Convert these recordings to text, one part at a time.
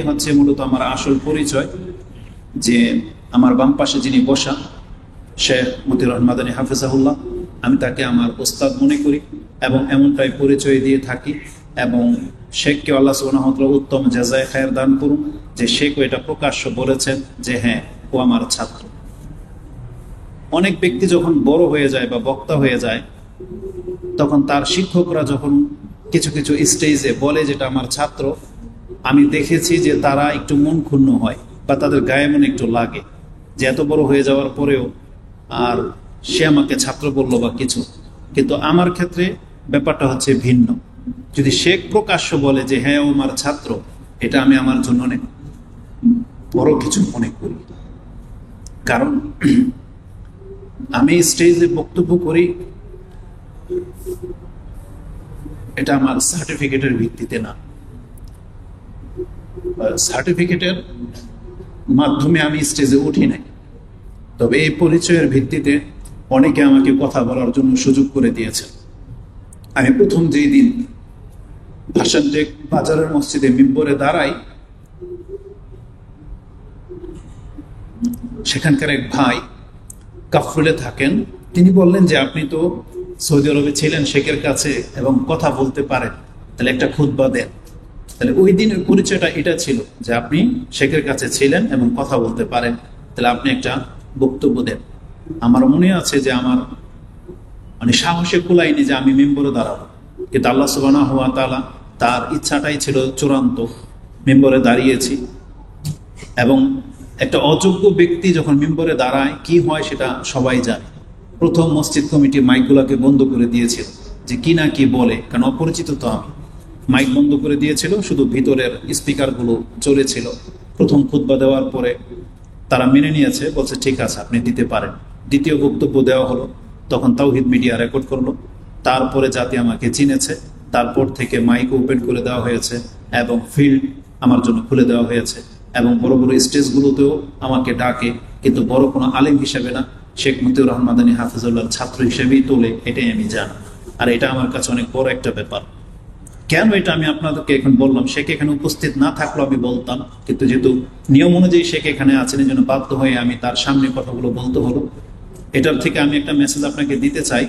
হচ্ছে মূলত আমার আসল পরিচয়, যে আমার বাম পাশে যিনি বসা শেখ মতিউর রহমান মাদানী হাফিজাহুল্লাহ, আমি তাকে আমার ওস্তাদ মনে করি এবং এমনটাই পরিচয় দিয়ে থাকি। এবং শেখকে আল্লাহ সুবহানাহু ওয়া তাআলা উত্তম জাযায়ে খায়ের দান করুন যে শেখও এটা প্রকাশ্য বলেছেন যে হ্যাঁ, ও আমার ছাত্র। অনেক ব্যক্তি যখন বড় হয়ে যায় বা বক্তা হয়ে যায়, তখন তার শিক্ষকরা যখন কিছু কিছু স্টেজে বলে যেটা আমার ছাত্র, আমি দেখেছি যে তারা একটু মন ক্ষুণ্ণ হয় বা তাদের গায়ে মনে একটু লাগে যে এত বড় হয়ে যাওয়ার পরেও আর সে আমাকে ছাত্র বলল বা কিছু। কিন্তু আমার ক্ষেত্রে ব্যাপারটা হচ্ছে ভিন্ন। যদি শেখ প্রকাশ্য বলে যে হ্যাঁ, ও আমার ছাত্র, এটা আমি আমার জন্য বড় কিছু মনে করি। কারণ আমি স্টেজে বক্তব্য করি, এটা আমার সার্টিফিকেটের ভিত্তিতে না। সার্টিফিকেটের মাধ্যমে আমি স্টেজে উঠি নাই, তবে এই পরিচয়ের ভিত্তিতে অনেকে আমাকে কথা বলার জন্য সুযোগ করে দিয়েছে। আমি প্রথম যেই দিন ভাষানটেক বাজারের মসজিদে মিম্বরে দাঁড়াই, সেখানকার এক ভাই কাফরুলে থাকেন, তিনি বললেন যে আপনি তো সৌদি আরবে ছিলেন শেখের কাছে এবং কথা বলতে পারেন, তাহলে একটা খুতবা দেন। তাহলে ওই দিনের পরিচয়টা এটা ছিল যে আপনি শেখের কাছে ছিলেন এবং কথা বলতে পারেন, তাহলে আপনি একটা বক্তব্য দেন। আমার মনে আছে যে আমার সাহসে কুলাইনি যে আমি মেম্বরে দাঁড়াবো, কিন্তু আল্লাহ সুবহানাহু ওয়া তাআলা তার ইচ্ছাটাই ছিল চূড়ান্ত। মেম্বরে দাঁড়িয়েছি এবং একটা অযোগ্য ব্যক্তি যখন মেম্বরে দাঁড়ায় কি হয় সেটা সবাই জানে। প্রথম মসজিদ কমিটি মাইকগুলোকে বন্ধ করে দিয়েছিল যে কি না কি বলে, কারণ অপরিচিত তো আমি। মাইক বন্ধ করে দিয়েছিল, শুধু ভিতরের স্পিকারগুলো চলেছিল। প্রথম খুতবা দেওয়ার পরে তারা মেনে নিয়েছে, বলছে ঠিক আছে আপনি দিতে পারেন। দ্বিতীয় বক্তব্য দেওয়া হলো, তখন তাওহীদ মিডিয়া রেকর্ড করলো। তারপরে জাতি আমাকে চিনেছে, তারপর থেকে মাইক ওপেন করে দেওয়া হয়েছে এবং ফিল্ড আমার জন্য খুলে দেওয়া হয়েছে এবং বড় বড় স্টেজগুলোতেও আমাকে ডাকে, কিন্তু বড় কোনো আলেম হিসেবে না, শেখ মতিউর রহমান মাদানী হাফিজাহুল্লাহর ছাত্র হিসেবেই তোলে, এটাই আমি জানি। আর এটা আমার কাছে অনেক বড় একটা ব্যাপার। কেন এটা আমি আপনাদেরকে এখন বললাম, শেখ এখানে উপস্থিত না থাকলেও আমি বলতাম, কিন্তু যেহেতু নিয়ম অনুযায়ী শেখ এখানে আছেন, এই জন্য বাধ্য হয়ে আমি তার সামনে কথাগুলো বলতে হলো। এটার থেকে আমি একটা মেসেজ আপনাকে দিতে চাই,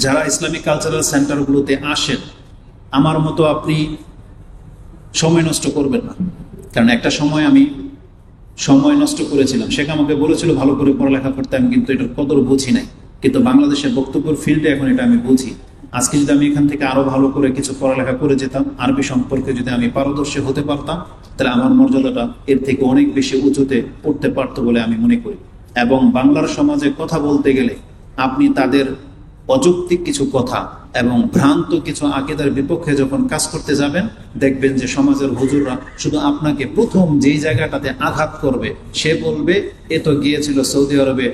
যারা ইসলামিক কালচারাল সেন্টারগুলোতে আসেন, আমার মতো আপনি সময় নষ্ট করবেন না। কারণ একটা সময় আমি সময় নষ্ট করেছিলাম। শেখ আমাকে বলেছিল ভালো করে পড়ালেখা করতে, আমি কিন্তু এটার কদর বুঝি নাই, কিন্তু বাংলাদেশের বক্তব্যের ফিল্ডে এখন এটা আমি বুঝি। আজকে যদি আমি এখান থেকে আরো ভালো করে কিছু পড়ালেখা করে যেতাম, আরবি সম্পর্কে যদি আমি পারদর্শী হতে পারতাম, তাহলে আমার মর্যাদাটা এর থেকে অনেক বেশি উঁচুতে উঠতে পারতো বলে আমি মনে করি। এবং বাংলার সমাজে কথা বলতে গেলে আপনি তাদের অযৌক্তিক কিছু কথা এবং ভ্রান্ত কিছু আকীদার বিপক্ষে যখন কাজ করতে যাবেন, দেখবেন যে সমাজের হুজুররা শুধু আপনাকে প্রথম যেই জায়গাটাতে আঘাত করবে, সে বলবে এ তো গিয়েছিল সৌদি আরবে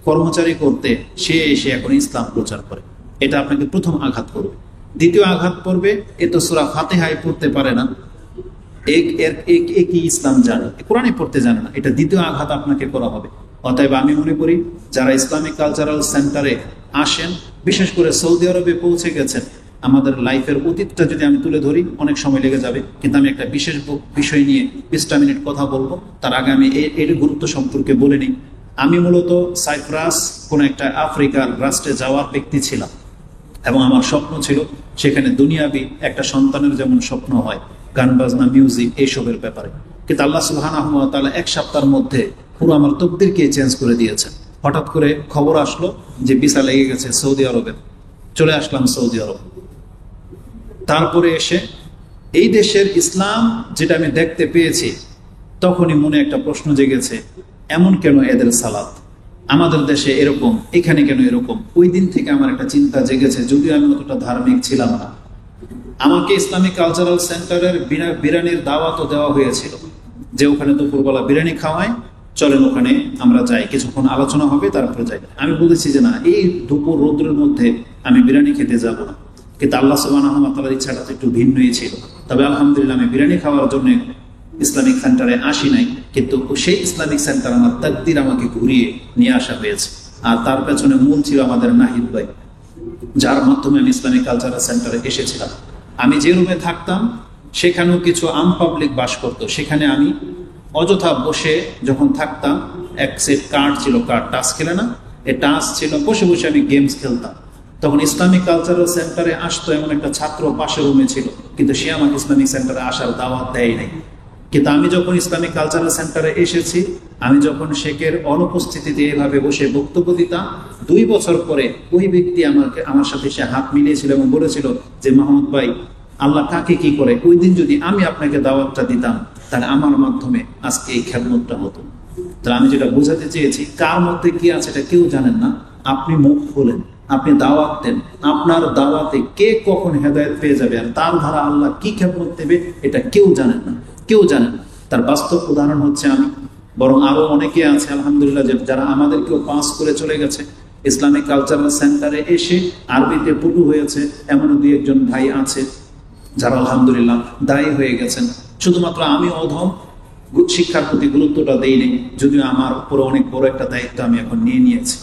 কর্মচারী করতে, সে এসে এখন ইসলাম প্রচার করে। এটা আপনাকে প্রথম আঘাত করবে। দ্বিতীয় আঘাত পড়বে, এ তো সূরা ফাতিহায় পড়তে পারে না, কি ইসলাম জানে, কোরআনে পড়তে জানে না। এটা দ্বিতীয় আঘাত আপনাকে করা হবে। অতএব আমি মনে করি যারা ইসলামিক কালচারাল সেন্টারে আসেন, বিশেষ করে সৌদি আরবে পৌঁছে গেছেন, আমাদের লাইফের অতীতটা যদি আমি তুলে ধরি অনেক সময় লেগে যাবে, কিন্তু আমি একটা বিশেষ বিষয় নিয়ে 20টা মিনিট কথা বলবো। তার আগে আমি এর গুরুত্ব সম্পর্কে বলে নিই। আমি মূলত সাইপ্রাস কোন একটা আফ্রিকার রাষ্ট্রে যাওয়ার ব্যক্তি ছিলাম এবং আমার স্বপ্ন ছিল সেখানে দুনিয়াবি একটা সন্তানের যেমন স্বপ্ন হয়, গান বাজনা, মিউজিক, এইসবের ব্যাপারে। কিন্তু আল্লাহ সুবহানাহু ওয়া তাআলা এক সপ্তাহের মধ্যে পুরো আমার তকদিরকে চেঞ্জ করে দিয়েছেন। হঠাৎ করে খবর আসলো যে ভিসা লেগে গেছে সৌদি আরবে। চলে আসলাম সৌদি আরব। তারপরে এসে এই দেশের ইসলাম যেটা আমি দেখতে পেয়েছি, তখনই মনে একটা প্রশ্ন জেগেছে, এমন কেন এদের সালাত, আমাদের দেশে এরকম, এখানে কেন এরকম। ওই দিন থেকে আমার একটা চিন্তা জেগেছে, যদিও আমি অতটা ধার্মিক ছিলাম না। আমাকে ইসলামিক কালচারাল সেন্টারের বিরিয়ানির দাওয়াতও দেওয়া হয়েছিল যে ওখানে দুপুরবেলা বিরিয়ানি খাওয়ায়, চলেন ওখানে আমরা যাই, কিছুক্ষণ আলোচনা হবে, তারপরে যাই। আমি বলেছি যে না, এই দুপুর রৌদ্রের মধ্যে আমি বিরিয়ানি খেতে যাব না। কিন্তু আল্লাহ সুবহানাহু ওয়া তাআলার ইচ্ছাটা তো একটু ভিন্নই ছিল। তবে আলহামদুলিল্লাহ আমি বিরিয়ানি খাওয়ার জন্য ইসলামিক সেন্টারে আসি নাই, কিন্তু সেই ইসলামিক সেন্টার আমার তাকদীর আমাকে ঘুরিয়ে নিয়ে আসা হয়েছে। আর তার পেছনে মূল ছিল আমাদের নাহিদ ভাই, যার মাধ্যমে আমি ইসলামিক কালচারাল সেন্টারে এসেছিলাম। আমি যে রুমে থাকতাম সেখানেও কিছু আনপাবলিক বাস করতো। সেখানে আমি অযথা বসে যখন থাকতাম, এক সেট কার্ড ছিল, কার্ড টাচ খেলে না, এ টাচ ছিল, বসে বসে আমি গেমস খেলতাম। তখন ইসলামিক কালচারাল সেন্টারে আসতো এমন একটা ছাত্র পাশের রুমে ছিল, কিন্তু সে আমাকে ইসলামিক সেন্টারে আসার দাওয়াত দেয় নাই। কিন্তু আমি যখন ইসলামিক কালচারাল সেন্টারে এসেছি, আমি যখন শেখের অনুপস্থিতিতে এভাবে বসে বক্তব্য দিতাম, 2 বছর পরে ওই ব্যক্তি আমার সাথে সে হাত মিলিয়েছিল এবং বলেছিল যে মাহমুদ ভাই, আল্লাহ কাকে কি করে, ওই দিন যদি আমি আপনাকে দাওয়াতটা দিতাম তাহলে আমার মাধ্যমে আজকে এই খেদমতটা হতো। তাহলে আমি যেটা বোঝাতে চেয়েছি, কার মধ্যে কি আছে এটা কেউ জানেন না। আপনি মুখ খোলেন, আপনি দাওয়াত দেন, আপনার দাওয়াতে কে কখন হেদায়েত পেয়ে যাবে আর তার ধারা আল্লাহ কি খেদমত দেবে এটা কেউ জানেন না, কেউ জানেন না। তার বাস্তব উদাহরণ হচ্ছে আমি, বরং আরো অনেকে আছে আলহামদুলিল্লাহ যারা আমাদেরকেও পাস করে চলে গেছে। ইসলামিক কালচারাল সেন্টারে এসে আরবিতে পটু হয়েছে, এমন 2-1 ভাই আছে যারা আলহামদুলিল্লাহ দায়ী হয়ে গেছেন। শুধুমাত্র আমি অধম, শিক্ষার প্রতি গুরুত্বটা দেইনি, যদিও আমার উপরে অনেক বড় একটা দায়িত্ব আমি এখন নিয়ে নিয়েছি।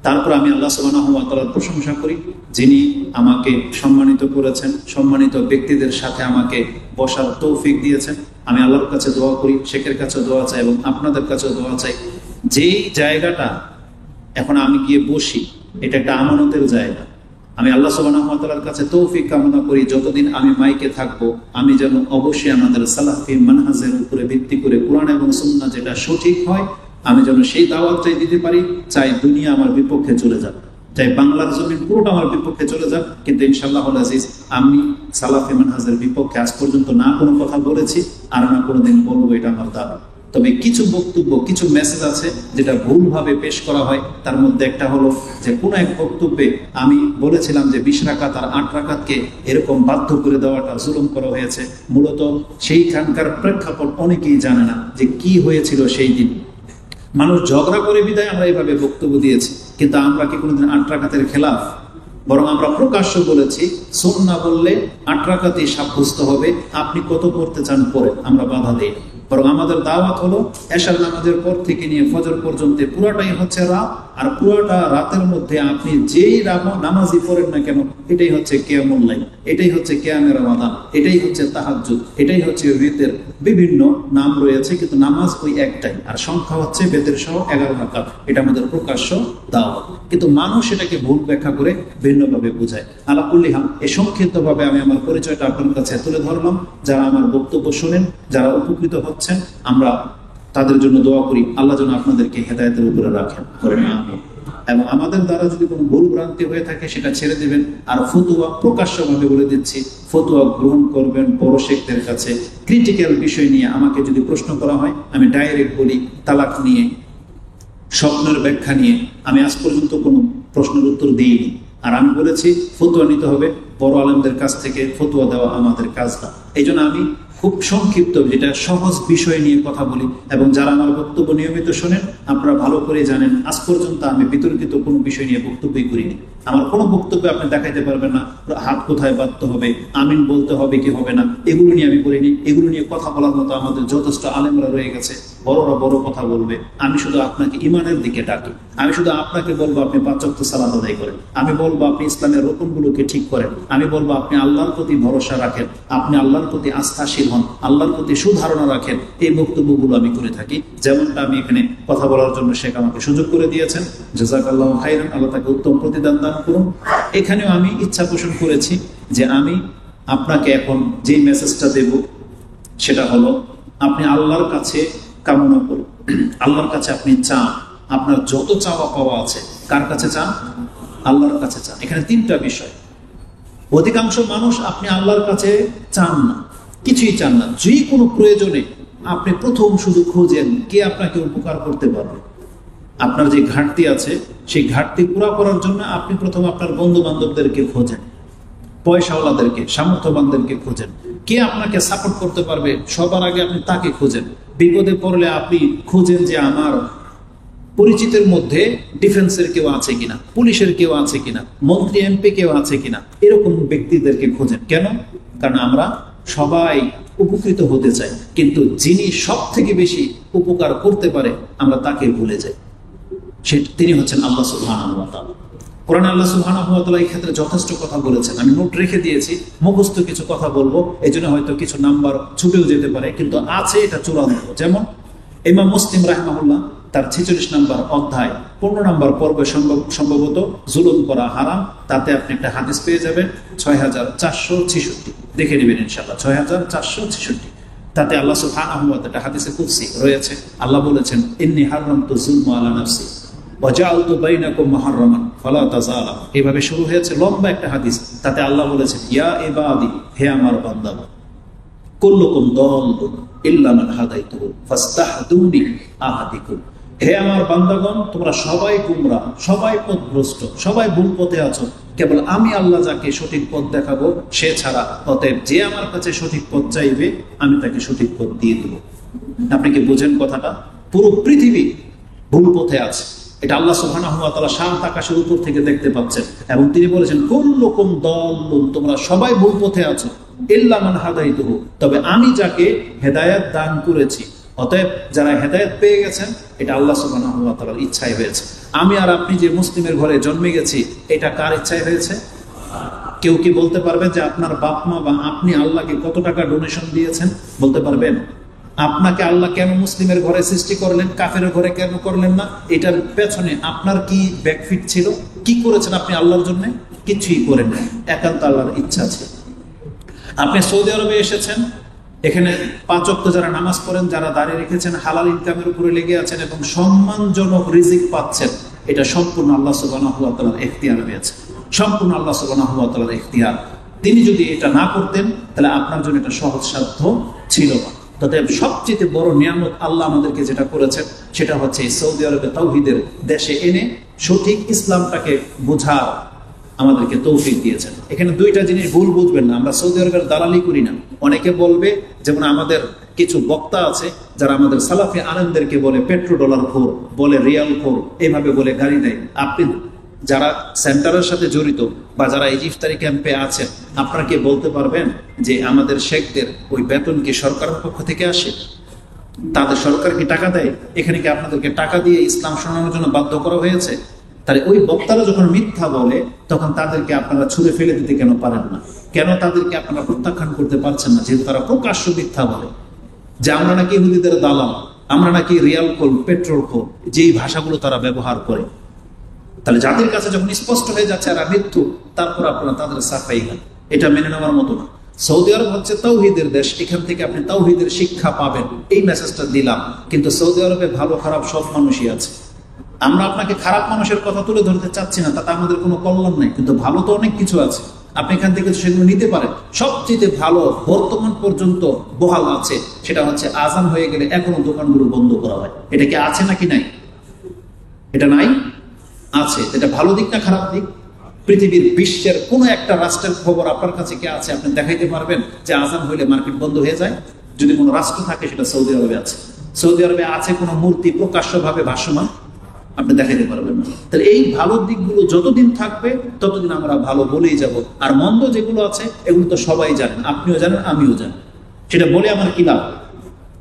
তারপর আমি আল্লাহ সুবহানাহু ওয়া তাআলার প্রশংসা করি, যিনি আমাকে সম্মানিত করেছেন, সম্মানিত ব্যক্তিদের সাথে আমাকে বসার তৌফিক দিয়েছেন। আমি আল্লাহর কাছে দোয়া করি, শেখের কাছে দোয়া চাই এবং আপনাদের কাছে দোয়া চাই। যেই জায়গাটা এখন আমি গিয়ে বসি, এটা একটা আমানতের জায়গা। আমি আল্লাহ সুবহানাহু ওয়া তাআলার কাছে তৌফিক কামনা করি, যতদিন আমি মাইকে থাকবো আমি যেন অবশ্যই আমাদের সালাফি মানহাজের উপরে ভিত্তি করে কোরআন এবং সুন্নাহ যেটা সঠিক হয়, আমি যেন সেই দাওয়াতটাই দিতে পারি। চাই দুনিয়া আমার বিপক্ষে চলে যাক, চাই বাংলার জমিন পুরোটা আমার বিপক্ষে চলে যাক, কিন্তু ইনশাআল্লাহ আজিজ আমি সালাফি মানহাজের বিপক্ষে আজ পর্যন্ত না কোনো কথা বলেছি আর না কোনোদিন বলবো, এটা আমার দাবি। তবে কিছু বক্তব্য, কিছু মেসেজ আছে যেটা ভুলভাবে পেশ করা হয়। তার মধ্যে একটা হলো যে কোনো এক বক্তব্যে আমি বলেছিলাম যে 20 রাকাত আর 8 রাকাতকে এরকম বাধ্য করে দেওয়াটা জুলুম করা হয়েছে। মূলত সেইখানকার প্রেক্ষাপট অনেকেই জানে না যে কি হয়েছিল সেই দিন। মানুষ ঝগড়া করে বিদায় আমরা এইভাবে বক্তব্য দিয়েছি, কিন্তু আমরা কি কোনোদিন 8 রাকাতের খেলাফ? বরং আমরা প্রকাশ্য বলেছি সুন্নাহ বললে 8 রাকাতই সাব্যস্ত হবে, আপনি কত পড়তে চান পড়ে, আমরা বাধা দেই। বরং আমাদের দাওয়াত হলো এশার নামাজের পর থেকে নিয়ে ফজর পর্যন্ত পুরাটাই হচ্ছে রাত, আর পুরাটা রাতের মধ্যে আপনি যেই নামাজই পড়েন না কেন, এটাই হচ্ছে কিয়ামুল লাইল, এটাই হচ্ছে কিয়ামে রমাদান, এটাই হচ্ছে তাহাজ্জুদ, এটাই হচ্ছে বেতের। বিভিন্ন নাম রয়েছে কিন্তু নামাজ ওই একটাই, আর সংখ্যা হচ্ছে বেতের সহ 11 রাকাত। এটা আমাদের প্রকাশ্য দাওয়াত, কিন্তু মানুষ এটাকে ভুল ব্যাখ্যা করে ভিন্নভাবে বোঝায়। আলা কুল্লি হাল, এই সংক্ষিপ্তভাবে আমি আমার পরিচয়টা আপনার কাছে তুলে ধরলাম। যারা আমার বক্তব্য শোনেন, যারা উপকৃত হচ্ছেন, আমরা তাদের জন্য দোয়া করি আল্লাহ যেন আপনাদেরকে হেদায়েতের উপরে রাখেন, করেন আমিন। এবং আমাদের দ্বারা যদি কোনো ভুল ভ্রান্তি হয়ে থাকে সেটা ছেড়ে দেবেন। আর ফতুয়া প্রকাশ্যভাবে বলে দিচ্ছি, ফতুয়া গ্রহণ করবেন বড় শেখদের কাছে। ক্রিটিক্যাল বিষয় নিয়ে আমাকে যদি প্রশ্ন করা হয়, আমি ডাইরেক্ট বলি তালাক নিয়ে, স্বপ্নের ব্যাখ্যা নিয়ে আমি আজ পর্যন্ত কোনো প্রশ্নের উত্তর দিইনি। আর আমি বলেছি ফতুয়া নিতে হবে বড় আলেমদের কাছ থেকে, ফতুয়া দেওয়া আমাদের কাজ না। এই জন্য আমি খুব সংক্ষিপ্ত, যেটা সহজ বিষয় নিয়ে কথা বলি। এবং যারা আমার বক্তব্য নিয়মিত শোনেন, আপনারা ভালো করে জানেন আজ পর্যন্ত আমি বিতর্কিত কোনো বিষয় নিয়ে বক্তব্যই করিনি। আমার কোনো বক্তব্যে আপনি দেখাইতে পারবেন না হাত কোথায় বাঁধতে হবে, আমিন বলতে হবে কি হবে না, এগুলো নিয়ে আমি বলিনি। এগুলো নিয়ে কথা বলার মতো আমাদের যথেষ্ট আলেমরা রয়ে গেছে, বড়রা বড় কথা বলবে। আমি শুধু আপনাকে ইমানের দিকে ডাকি, আমি শুধু আপনাকে বলবো আপনি 5 ওয়াক্ত সালাত আদায় করেন, আমি বলবো আপনি ইসলামের রকমগুলোকে ঠিক করেন, আমি বলবো আপনি আল্লাহর প্রতি ভরসা রাখেন, আপনি আল্লাহর প্রতি আস্থাশীল হন, আল্লাহর প্রতি সুধারণা রাখেন। এই বক্তব্যগুলো আমি করে থাকি, যেমনটা আমি এখানে কথা বলার জন্য শেখ আমাকে সুযোগ করে দিয়েছেন। জাযাকাল্লাহু খাইরান, আল্লাহ তাকে উত্তম প্রতিদান দান করুন। এখানেও আমি ইচ্ছা পোষণ করেছি যে আমি আপনাকে এখন যে মেসেজটা দেব সেটা হলো, আপনি আল্লাহর কাছে কামনা করুন, আল্লাহর কাছে আপনি চান, আপনার যত চাওয়া পাওয়া আছে কার কাছে চান? আল্লাহর কাছে চান। এখানে 3টা বিষয়। অধিকাংশ মানুষ আপনি আল্লাহর কাছে চান না, কিছুই চান না। যে কোনো প্রয়োজনে আপনি প্রথম শুধু খোঁজেন কে আপনাকে উপকার করতে পারবে। আপনার যে ঘাটতি আছে সেই ঘাটতি পুরা করার জন্য আপনি প্রথম আপনার বন্ধু বান্ধবদেরকে খোঁজেন, পয়সাওয়ালাদেরকে, সামর্থ্যবানদেরকে খোঁজেন। কে আপনাকে সাপোর্ট করতে পারবে সবার আগে আপনি তাকে খোঁজেন। বিপদে পড়লে আপনি খোঁজেন যে আমার পরিচিতের মধ্যে ডিফেন্সের কেউ আছে কিনা, পুলিশের কেউ আছে কিনা, মন্ত্রী এমপি কেউ আছে কিনা, এরকম ব্যক্তিদেরকে খোঁজেন। কেন? কারণ আমরা সবাই উপকৃত হতে চাই, কিন্তু যিনি সব থেকে বেশি উপকার করতে পারে আমরা তাকে ভুলে যাই। তিনি হচ্ছেন আল্লাহ সুবহানাহু ওয়া তাআলা। কোরআন আল্লাহ সুবহানাহু ওয়া তাআলা এই ক্ষেত্রে যথেষ্ট কথা বলেছেন। আমি নোট রেখে দিয়েছি, মুখস্থ কিছু কথা বলবো, এই জন্য হয়তো কিছু নাম্বার ছুটেও যেতে পারে, কিন্তু আছে এটা চূড়ান্ত। যেমন ইমাম মুসলিম রাহিমাহুল্লাহ তার 46 নম্বর অধ্যায় 15 নম্বর পর্বে সম্ভবত জুলুম করা হারাম, তাতে আপনি একটা হাদিস পেয়ে যাবেন 6466, দেখে নেবেন ইনশাআল্লাহ 6466। তাতে আল্লাহ সুবহানাহু ওয়া তাআলা হাদিসে কুদসি রয়েছে, আল্লাহ বলেছেন ইন্নী হারামতু যুলমা আলা নাফসি ওয়া জাআলতু বাইনাকুম মুহাররামান ফালা তাযালামু। এভাবে শুরু হয়েছে লম্বা একটা হাদিস। তাতে আল্লাহ বলেছেন ইয়া ইবাদি, হে আমার বান্দাগণ, কুল্লুকুম দাল্লুন ইল্লা মান হাদাইতুহু ফাস্তাহদুনি আহাদিকুম। হে আমার বান্দাগণ, তোমরা সবাই গুমরাহ, সবাই পথভ্রষ্ট, সবাই ভুল পথে আছো, কেবল আমি আল্লাহ যাকে সঠিক পথ দেখাবো সে ছাড়া। অতএব যে আমার কাছে সঠিক পথ চাইবে আমি তাকে সঠিক পথ দিয়ে দেব। আপনি কি বোঝেন কথাটা? পুরো পৃথিবী ভুল পথে আছে, এটা আল্লাহ সুবহানাহু ওয়া তাআলা শান্ত আকাশের উপর থেকে দেখতে পাচ্ছেন, এবং তিনি বলেছেন কুল্লুকুম দাল্লুন, তোমরা সবাই ভুল পথে আছো, ইল্লা মান হাদাইতুহু, তবে আমি যাকে হেদায়েত দান করেছি। অতএব যারা হেদায়েত পেয়ে গেছেন এটা আল্লাহ সুবহানাহু ওয়া তাআলার ইচ্ছায় হয়েছে। আমি আর আপনি যে মুসলিমের ঘরে জন্মে গেছি এটা কার ইচ্ছায় হয়েছে? কেউ কি বলতে পারবেন যে আপনার বাপ মা বা আপনি আল্লাহকে কত টাকা ডোনেশন দিয়েছেন? বলতে পারবেন? আপনাকে আল্লাহ কেন মুসলিমের ঘরে সৃষ্টি করলেন, কাফের ঘরে কেন করলেন না? এটার পেছনে আপনার কি ব্যাকফিট ছিল? কি করেছেন আপনি আল্লাহর জন্য? কিছুই করেন না, একান্ত আল্লাহর ইচ্ছা ছিল। আপনি সৌদি আরবে এসেছেন, এখানে 5 ওয়াক্ত যারা নামাজ পড়েন, যারা দাঁড়িয়ে রেখেছেন, হালাল ইনকামের উপরে লেগে আছেন এবং সম্মানজনক রিজিক পাচ্ছেন, এটা সম্পূর্ণ আল্লাহ সুবহানাহু ওয়া তাআলার ইখতিয়ার রয়েছে, সম্পূর্ণ আল্লাহ সুবহানাহু ওয়া তাআলার ইখতিয়ার। তিনি যদি এটা না করতেন তাহলে আপনার জন্য এটা সহজসাধ্য ছিল না। অতএব সবচেয়ে বড় নিয়ামত আল্লাহ আমাদেরকে যেটা করেছেন সেটা হচ্ছে সৌদি আরবে তাওহীদের দেশে এনে সঠিক ইসলামটাকে বোঝার আমাদেরকে তৌফিক দিয়েছেন। এখানে দুইটা জিনিস ভুল বুঝবেন না, আমরা সৌদি আরবের দালালি করি না। অনেকে বলবে, যেমন আমাদের কিছু বক্তা আছে যারা আমাদের সালাফি আলেমদেরকে বলে পেট্রো ডলার খোর, বলে রিয়াল খোর, এইভাবে বলে গাড়ি দেয়। আপনি যারা সেন্টারের সাথে জড়িত বা যারা ইফতারি ক্যাম্পে আছেন, আপনারা কি বলতে পারবেন যে আমাদের শেখদের ওই বেতন কি সরকারের পক্ষ থেকে আসে? তাদের সরকার কি টাকা দেয়? এখানে কি আপনাদেরকে টাকা দিয়ে ইসলাম শোনানোর জন্য বাধ্য করা হয়েছে? তাহলে ওই বক্তারা যখন মিথ্যা বলে তখন তাদেরকে আপনারা ছুঁড়ে ফেলে দিতে কেন পারেন না? কেন তাদেরকে আপনারা প্রত্যাখ্যান করতে পারছেন না? যেহেতু তারা প্রকাশ্য মিথ্যা বলে যে আমরা নাকি ইহুদিদের দালাল, আমরা নাকি রিয়াল কোল, পেট্রোল কোল, যেই ভাষাগুলো তারা ব্যবহার করে। তাহলে যাদের কাছে যখন স্পষ্ট হয়ে যাচ্ছে এরা মৃত্যু, তারপর আপনারা তাদের সাফাই গান, এটা মেনে নেওয়ার মতো না। সৌদি আরব হচ্ছে তাওহীদের দেশ, এখান থেকে আপনি তাওহীদের শিক্ষা পাবেন, এই মেসেজটা দিলাম। কিন্তু সৌদি আরবে ভালো খারাপ সব মানুষই আছে। আমরা আপনাকে খারাপ মানুষের কথা তুলে ধরতে চাচ্ছি না, তাতে আমাদের কোনো কল্যাণ নেই, কিন্তু ভালো তো অনেক কিছু আছে, আপনি এখান থেকে সেগুলো নিতে পারেন। সবচেয়ে ভালো বর্তমান পর্যন্ত বহাল আছে সেটা হচ্ছে আজান হয়ে গেলে এখনো দোকানগুলো বন্ধ করা হয়। এটা কি আছে নাকি নাই? এটা নাই, আছে। এটা ভালো দিক না খারাপ দিক? পৃথিবীর বিশ্বের কোন একটা রাষ্ট্রের খবর আপনার কাছে কি আছে আপনি দেখাইতে পারবেন যে আজান হইলে মার্কেট বন্ধ হয়ে যায়? যদি কোনো রাষ্ট্র থাকে সেটা সৌদি আরবে আছে। সৌদি আরবে আছে কোনো মূর্তি প্রকাশ্যভাবে ভাসমান? আপনি দেখাইতে পারবেন না। তাহলে এই ভালো দিকগুলো যতদিন থাকবে ততদিন আমরা ভালো বলেই যাব। আর মন্দ যেগুলো আছে এগুলো তো সবাই জানেন, আপনিও জানেন, আমিও জানি। সেটা বলে আমার কি লাভ?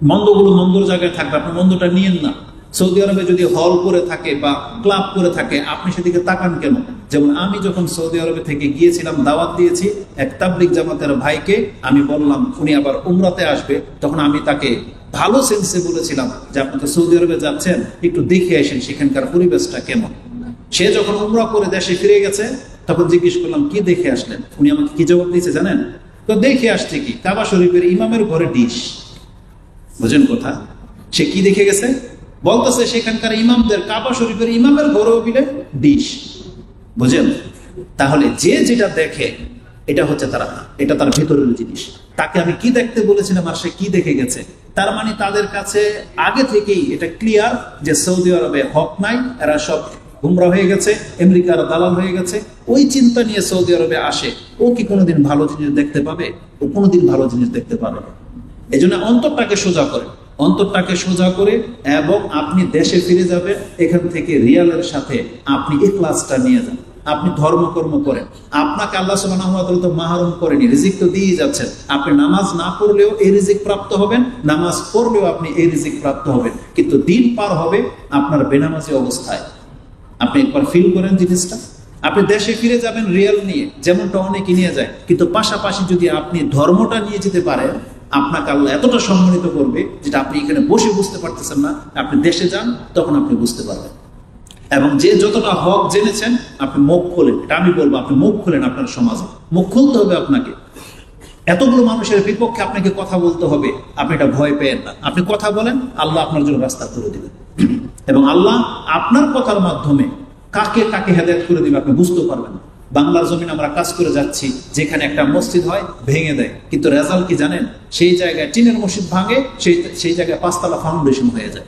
মন্দগুলো মন্দর জায়গায় থাকবে, আপনি মন্দটা নিয়েন না। সৌদি আরবে যদি হল করে থাকে বা ক্লাব করে থাকে, আপনি সেদিকে তাকান কেন? যেমন আমি যখন সৌদি আরবে থেকে গিয়েছিলাম, দাওয়াত দিয়েছি এক তাবলিগ জামাতের ভাইকে, আমি বললাম উনি আবার উমরাতে আসবে, তখন আমি তাকে ভালো সেন্সে বলেছিলাম যে আপনি তো সৌদি আরবে যাচ্ছেন, একটু দেখে আসেন সেখানকার পরিবেশটা কেমন। সে যখন উমরা করে দেশে ফিরে গেছে তখন জিজ্ঞেস করলাম কি দেখে আসলেন? উনি আমাকে কি জবাব দিয়েছে জানেন? তো দেখে আসছে কি, কাবা শরীফের ইমামের ঘরে ডিশ। বুঝেন কথা? সে কি দেখে গেছে? বলতেছে সেখানকার ইমামদের, কাবা শরীফের ইমামের ঘরেও বিলে ডিশ। বুঝেন? তাহলে যে যেটা দেখে এটা হচ্ছে এটা তার ভেতরের জিনিস। তাকে আমি কি দেখতে বলেছিলাম আর সে কি দেখে গেছে, তার মানে তাদের কাছে আগে থেকেই এটা ক্লিয়ার যে সৌদি আরবে হক নাই, এরা সব গুমরা হয়ে গেছে, আমেরিকার দালাল হয়ে গেছে। ওই চিন্তা নিয়ে সৌদি আরবে আসে, ও কি কোনোদিন ভালো জিনিস দেখতে পাবে? ও কোনোদিন ভালো জিনিস দেখতে পাবে না। এই জন্য অন্তরটাকে সোজা করে, অন্তরটাকে সোজা করে এবং আপনি দেশে ফিরে যাবেন, এখান থেকে রিয়ালের সাথে আপনি ইখলাসটা নিয়ে যান। আপনি ধর্মকর্ম করেন, আপনাকে আল্লাহ সুবহানাহু ওয়া তাআলা তো মাহরুম করেনি, রিজিক তো দিয়ে যাচ্ছেন। আপনি নামাজ না পড়লেও এই রিজিক প্রাপ্ত হবেন, নামাজ পড়লেও আপনি এই রিজিক প্রাপ্ত হবেন। কিন্তু দিন পার হবে আপনার বেনামাজি অবস্থায়। আপনি একবার ফিল করেন জিনিসটা, আপনি দেশে ফিরে যাবেন রিয়েল নিয়ে, যেমনটা অনেকে নিয়ে যায়, কিন্তু পাশাপাশি যদি আপনি ধর্মটা নিয়ে যেতে পারেন, আপনাকে আল্লাহ এতটা সম্মানিত করবে যেটা আপনি এখানে বসে বুঝতে পারতেছেন না। আপনি দেশে যান, তখন আপনি বুঝতে পারবেন। এবং যে যতটা হক জেনেছেন, আপনি মুখ খোলেন। এটা আমি বলবো, আপনি মুখ খোলেন। আপনার সমাজে মুখ খুলতে হবে আপনাকে। এতগুলো মানুষের বিপক্ষে আপনাকে কথা বলতে হবে, আপনি এটা ভয় পেয়েন না। আপনি কথা বলেন, আল্লাহ আপনার জন্য রাস্তা করে দিবেন। এবং আল্লাহ আপনার কথার মাধ্যমে কাকে কাকে হেদায়েত করে দিবে আপনি বুঝতে পারবেন। বাংলার জমিন আমরা কাজ করে যাচ্ছি, যেখানে একটা মসজিদ হয় ভেঙে দেয়, কিন্তু রেজাল্ট কি জানেন? সেই জায়গায় টিনের মসজিদ ভাঙে, সেই জায়গায় 5 তলা ফাউন্ডেশন হয়ে যায়।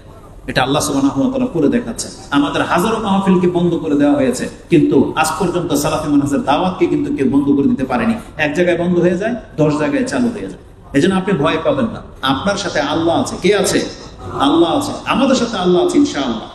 এটা আল্লাহ সুবহানাহু ওয়া তাআলা করে দেখাচ্ছেন। আমাদের হাজারো মাহফিলকে বন্ধ করে দেওয়া হয়েছে, কিন্তু আজ পর্যন্ত সালাফি মানহাজের দাওয়াতকে কিন্তু কেউ বন্ধ করে দিতে পারেনি। এক জায়গায় বন্ধ হয়ে যায়, 10 জায়গায় চালু হয়ে যায়। এজন্য আপনি ভয় পাবেন না। আপনার সাথে আল্লাহ আছে। কে আছে? আল্লাহ আছে। আমাদের সাথে আল্লাহ আছে ইনশাআল্লাহ।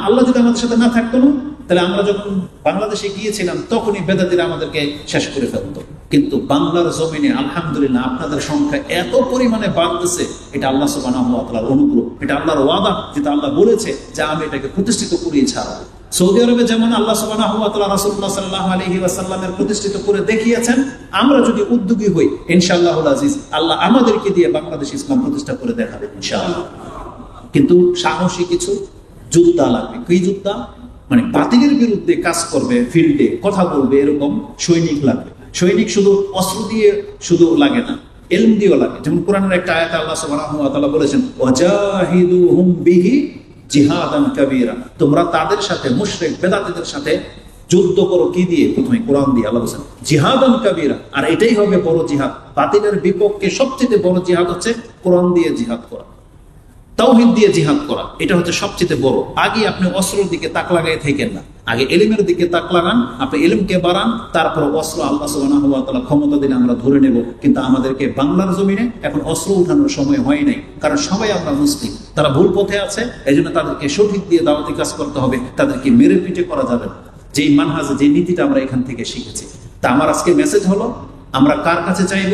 আল্লাহ যদি আমাদের সাথে না থাকতো না, তাহলে আমরা যখন বাংলাদেশে গিয়েছিলাম তখনই বেদাতিরা আমাদেরকে শেষ করে ফেলতো। কিন্তু বাংলার জমিনে আলহামদুলিল্লাহ আপনাদের সংখ্যা এত পরিমাণে বাড়তেছে, এটা আল্লাহ সুবহানাহু ওয়া তাআলার অনুগ্রহ, এটা আল্লাহর ওয়াদা, যেটা আল্লাহ বলেছে যে আমি এটাকে প্রতিষ্ঠিত করিয়ে ছাড়ব। সৌদি আরবে যেমন আল্লাহ সুবহানাহু ওয়া তাআলা রাসূলুল্লাহ সাল্লাল্লাহু আলাইহি ওয়াসাল্লামের প্রতিষ্ঠিত করে দেখিয়েছেন, আমরা যদি উদ্যোগী হই ইনশাআল্লাহুল আজিজ, আল্লাহ আমাদেরকে দিয়ে বাংলাদেশ ইসলাম প্রতিষ্ঠা করে দেখাবেন ইনশাআল্লাহ। কিন্তু সাহসী কিছু যোদ্ধা লাগবে। কি যোদ্ধা? মানে বাতিলের বিরুদ্ধে কাজ করবে, ফিল্ডে কথা বলবে, এরকম সৈনিক লাগবে। সৈনিক শুধু অস্ত্র দিয়ে শুধু লাগে না, ইলম দিয়েও লাগে। যেমন কোরআনের একটা আয়াতে আল্লাহ সুবহানাহু ওয়া তাআলা বলেছেন, ওয়াজাহিদুহুম বিহি জিহাদান কাবীরা, তোমরা তাদের সাথে, মুশরিক বেদাতীদের সাথে যুদ্ধ করো। কি দিয়ে? প্রথমে কোরআন দিয়ে। আল্লাহ বলেছেন জিহাদান কাবীরা, আর এটাই হবে বড় জিহাদ। বাতিলের বিপক্ষে সবচেয়ে বড় জিহাদ হচ্ছে কোরআন দিয়ে জিহাদ করা, তাওহীদ দিয়ে জিহাদ করা। এটা হচ্ছে সবচেয়ে বড়। আগে আপনি অস্ত্রের দিকে তাক লাগাই থাকেন না, আগে ইলমের দিকে তাক লাগান। আপনি ইলমকে বাড়ান, তারপর অস্ত্র আল্লাহ সুবহানাহু ওয়া তাআলা ক্ষমতা দিলে আমরা ধরে নেব। কিন্তু আমাদেরকে বাংলার জমিনে এখন অস্ত্র উঠানোর সময় হয় নাই, কারণ সবাই আমরা মুসলিম। তারা ভুল পথে আছে, এই জন্য তাদেরকে সঠিক দিয়ে দাওয়াতি কাজ করতে হবে। তাদেরকে মেরে পিটে করা যাবে না। যেই মানহাজ, যে নীতিটা আমরা এখান থেকে শিখেছি। তা আমার আজকে মেসেজ হলো, আমরা কার কাছে চাইব?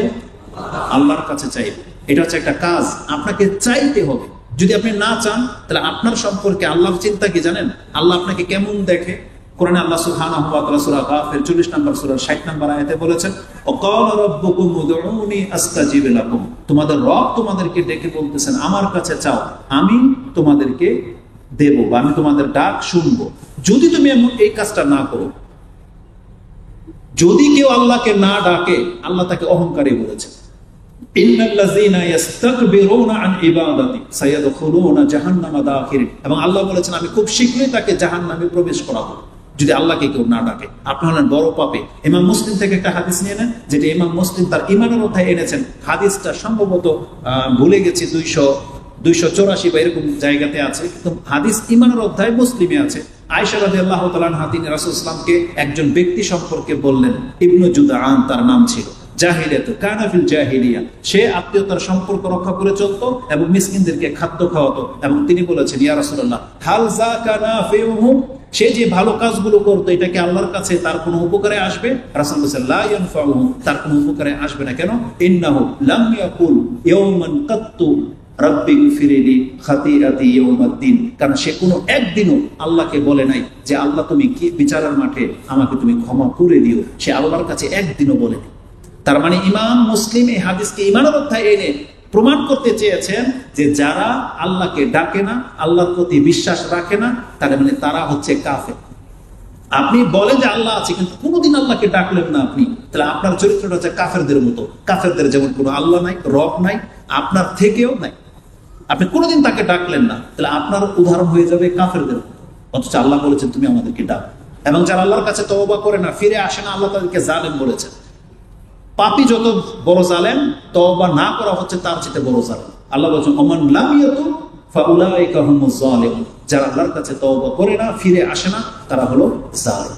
আল্লাহর কাছে চাইব। এটা হচ্ছে একটা কাজ, আপনাকে চাইতে হবে। যদি আপনি না চান, তাহলে আপনার সম্পর্কে আল্লাহর চিন্তা কি জানেন? আল্লাহ আপনাকে কেমন দেখে? কোরআনে আল্লাহ সুবহানাহু ওয়া তাআলা সূরা গাফির 40 নম্বর সূরার 60 নম্বর আয়াতে বলেছেন, ওয়াকালা রাব্বুকুম উদউনি আস্তাজিব লাকুম, তোমাদের রব তোমাদেরকে ডেকে বলতেছেন আমার কাছে চাও, আমি তোমাদেরকে দেব, বা আমি তোমাদের ডাক শুনবো। যদি তুমি এই কাজটা না করো, যদি কেউ আল্লাহকে না ডাকে, আল্লাহ তাকে অহংকারী বলেছেন। এবং আল্লাহ বলেছেন আমি খুব শীঘ্রই তাকে জাহান্নামে প্রবেশ করাবো যদি আল্লাহকে কেউ না ডাকে। আপনি হলেন বড় পাপী। ইমাম মুসলিম থেকে একটা হাদিস নিয়ে নেন, যেটা ইমাম মুসলিম তার ঈমানের অধ্যায়ে এনেছেন। হাদিসটা সম্ভবত ভুলে গেছি, 284 বা এরকম জায়গাতে আছে, কিন্তু হাদিস ঈমানের অধ্যায় মুসলিমে আছে। আয়েশা রাদিয়াল্লাহু তাআলা আনহা তিনি রাসূল সাল্লাল্লাহু আলাইহি ওয়াসাল্লামকে একজন ব্যক্তি সম্পর্কে বললেন, ইবনু জুদআন তার নাম ছিল। সে আত্মীয়তার সম্পর্ক রক্ষা করে চলতো এবং মিসকিনদেরকে খাদ্য খাওয়াতো। এবং তিনি বলেছেন, ইয়া রাসূলুল্লাহ, হাল যাকা নাফিউহুম, সে যে ভালো কাজগুলো করতো, এটা কি আল্লাহর কাছে তার কোনো উপকারে আসবে? রাসূল বলেছেন, লা ইয়ানফাউহু, তার কোনো উপকারে আসবে না। কেন? ইন্নাহু লাম ইয়াকুল ইয়াওমান কাত্তু রাব্বি গফিরলি খাতিআতি ইয়াউমাদ্দিন, কারণ সে কোনো একদিনও আল্লাহকে বলে নাই যে আল্লাহ তুমি কি বিচারের মাঠে আমাকে তুমি ক্ষমা করে দিও। সে আল্লাহর কাছে একদিনও বলেনি। তার মানে ইমাম মুসলিম এই হাদিসকে ঈমানের অধ্যায়ে এনে প্রমাণ করতে চেয়েছেন যে যারা আল্লাহকে ডাকে না, আল্লাহর প্রতি বিশ্বাস রাখে না, তার মানে তারা হচ্ছে কাফের। আপনি বলেন যে আল্লাহ আছে, কিন্তু কোনোদিন আল্লাহকে ডাকলেন না আপনি, তাহলে আপনার চরিত্রটা হচ্ছে কাফেরদের মতো। কাফেরদের যেমন কোনো আল্লাহ নাই, রব নাই, আপনার থেকেও নাই, আপনি কোনোদিন তাকে ডাকলেন না, তাহলে আপনার উদাহরণ হয়ে যাবে কাফেরদের। অথচ আল্লাহ বলেছেন তুমি আমাদেরকে ডাক। এবং যারা আল্লাহর কাছে তওবা করে না, ফিরে আসে না, আল্লাহ তাদেরকে জালেম বলেছেন। পাপী যত বড় জালেম, তওবা না করা হচ্ছে তার চেয়ে বড় জালেম। আল্লাহ বলেছেন ওমান লাম ইয়াতুব ফাউলাইকা হুমুজ জালিমুন, যারা আল্লাহর কাছে তওবা করে না, ফিরে আসে না, তারা হলো জালেম।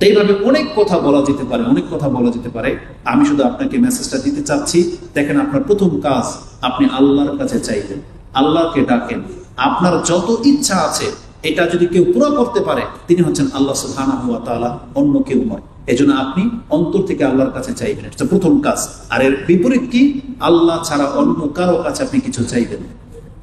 এইভাবে অনেক কথা বলা যেতে পারে, অনেক কথা বলা যেতে পারে। আমি শুধু আপনাকে মেসেজটা দিতে চাচ্ছি, দেখেন আপনার প্রথম কাজ, আপনি আল্লাহর কাছে চাইবেন, আল্লাহকে ডাকেন। আপনার যত ইচ্ছা আছে, এটা যদি কেউ পুরো করতে পারে, তিনি হচ্ছেন আল্লাহ সুবহানাহু ওয়া তাআলা, অন্য কেউ নয়। এজন্য আপনি অন্তর থেকে আল্লাহর কাছে চাইবেন, এটা প্রথম কাজ। আর এর বিপরীত কি? আল্লাহ ছাড়া অন্য কারো কাছে আপনি কিছু চাইবেন।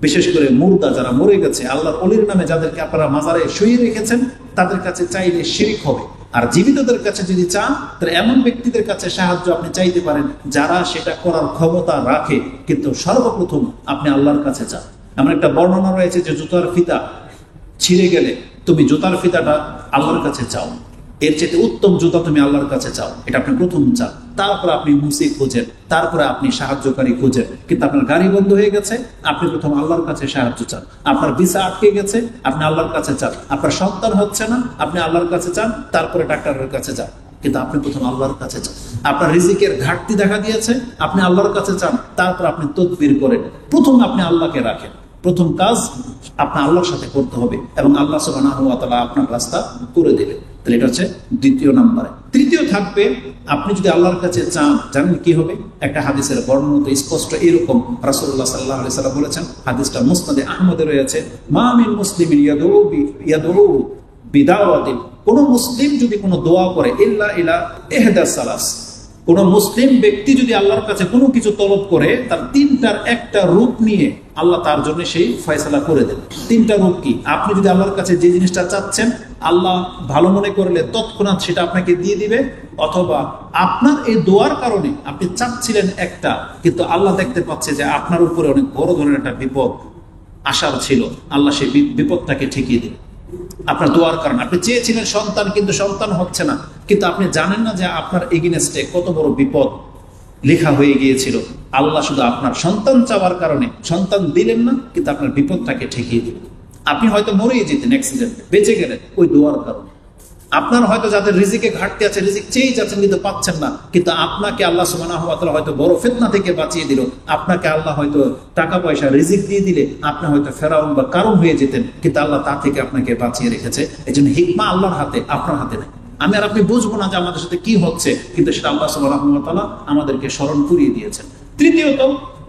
বিশেষ করে মুর্দা, যারা মরে গেছে, আল্লাহর ওলির নামে যাদেরকে আপনারা মাজারে শুয়ে রেখেছেন, তাদের কাছে চাইলে শিরক হবে। আর জীবিতদের কাছে যদি চান তাহলে এমন ব্যক্তিদের কাছে সাহায্য আপনি চাইতে পারেন যারা সেটা করার ক্ষমতা রাখে, কিন্তু সর্বপ্রথম আপনি আল্লাহর কাছে চান। এমন একটা বর্ণনা রয়েছে যে জুতার ফিতা ছিঁড়ে গেলে তুমি জুতার ফিতাটা আল্লাহর কাছে চাও, এর চেয়ে উত্তম জুতা তুমি আল্লাহর কাছে চাও, এটা আপনি প্রথম চান। তারপরে আপনি মুসি খোঁজেন, তারপরে আপনি সাহায্যকারী খোঁজেন। কিন্তু আপনার গাড়ি বন্ধ হয়ে গেছে, আপনি প্রথম আল্লাহর কাছে সাহায্য চান। আপনার ভিসা আটকে গেছে, আপনি আল্লাহর কাছে চান। আপনার সন্তান হচ্ছে না, আপনি আল্লাহর কাছে চান, তারপরে ডাক্তারের কাছে যান। কিন্তু আপনি প্রথম আল্লাহর কাছে চান। আপনার রিজিকের ঘাটতি দেখা দিয়েছে, আপনি আল্লাহর কাছে চান, তারপর আপনি তদবির করেন। প্রথম আপনি আল্লাহকে রাখেন। প্রথম কাজ আপনার আল্লাহর সাথে করতে হবে এবং আল্লাহ সুবহানাহু ওয়া তাআলা আপনার রাস্তা করে দেবে। তাহলে এটা হচ্ছে দ্বিতীয় নম্বরে। তৃতীয় থাকবে, আপনি যদি আল্লাহর কাছে চান, জানেন কি হবে? একটা হাদিসের বর্ণনা তো স্পষ্ট এরকম, রাসূলুল্লাহ সাল্লাল্লাহু আলাইহি সাল্লাম বলেছেন, হাদিসটা মুসনাদে আহমদে রয়েছে, মা মিন মুসলিমিন ইয়াদউ বিদাওয়াতিন, কোন মুসলিম যদি কোনো দোয়া করে, ইল্লা ইলা ইহদা সালাস, কোন মুসলিম ব্যক্তি যদি আল্লাহর কাছে কোনো কিছু তলব করে, তার তিনটার একটা রূপ নিয়ে আল্লাহ তার জন্য সেই ফয়সালা করে দেন। তিনটা রূপ কি? আপনি যদি আল্লাহর কাছে যে জিনিসটা চাচ্ছেন, আল্লাহ ভালো মনে করলে তৎক্ষণাৎ সেটা আপনাকে দিয়ে দিবে, অথবা আপনার এই দোয়ার কারণে আপনি চাচ্ছিলেন একটা, কিন্তু আল্লাহ দেখতে পাচ্ছে যে আপনার উপরে অনেক বড় ধরনের একটা বিপদ আসার ছিল, আল্লাহ সেই বিপদটাকে ঠেকিয়ে দিবে। আপনার দোয়ার কারণে আপনি চেয়েছিলেন সন্তান, কিন্তু সন্তান হচ্ছে না, কিন্তু আপনি জানেন না যে আপনার এগেইনস্টে কত বড় বিপদ লেখা হয়ে গিয়েছিল। আল্লাহ শুধু আপনার সন্তান চাওয়ার কারণে সন্তান দিলেন না, কিন্তু আপনার বিপদটাকে ঠেকিয়ে দিলেন। আপনি হয়তো মরেই যেতেন অ্যাক্সিডেন্টে, বেঁচে গেলেন ওই দোয়ার কারণে। আপনার হয়তো যাদের রিজিকে ঘাটতি আছে, রিজিক চেয়েই যাচ্ছেন কিন্তু পাচ্ছেন না, কিন্তু আপনাকে আল্লাহ সুবহানাহু ওয়া তাআলা হয়তো বড় ফিতনা থেকে বাঁচিয়ে দিল। আপনাকে আল্লাহ হয়তো টাকা পয়সা রিজিক দিয়ে দিলে আপনি হয়তো ফেরাউন বা কারণ হয়ে যেতেন, কিন্তু আল্লাহ তা থেকে আপনাকে বাঁচিয়ে রেখেছে। এই জন্য হিকমা আল্লাহর হাতে, আপনার হাতে নেই। আমি আর আপনি বুঝবো না যে আমাদের সাথে কি হচ্ছে, কিন্তু সেটা আল্লাহ সুবহানাহু ওয়া তাআলা আমাদেরকে স্মরণ করিয়ে দিয়েছেন। তৃতীয়ত,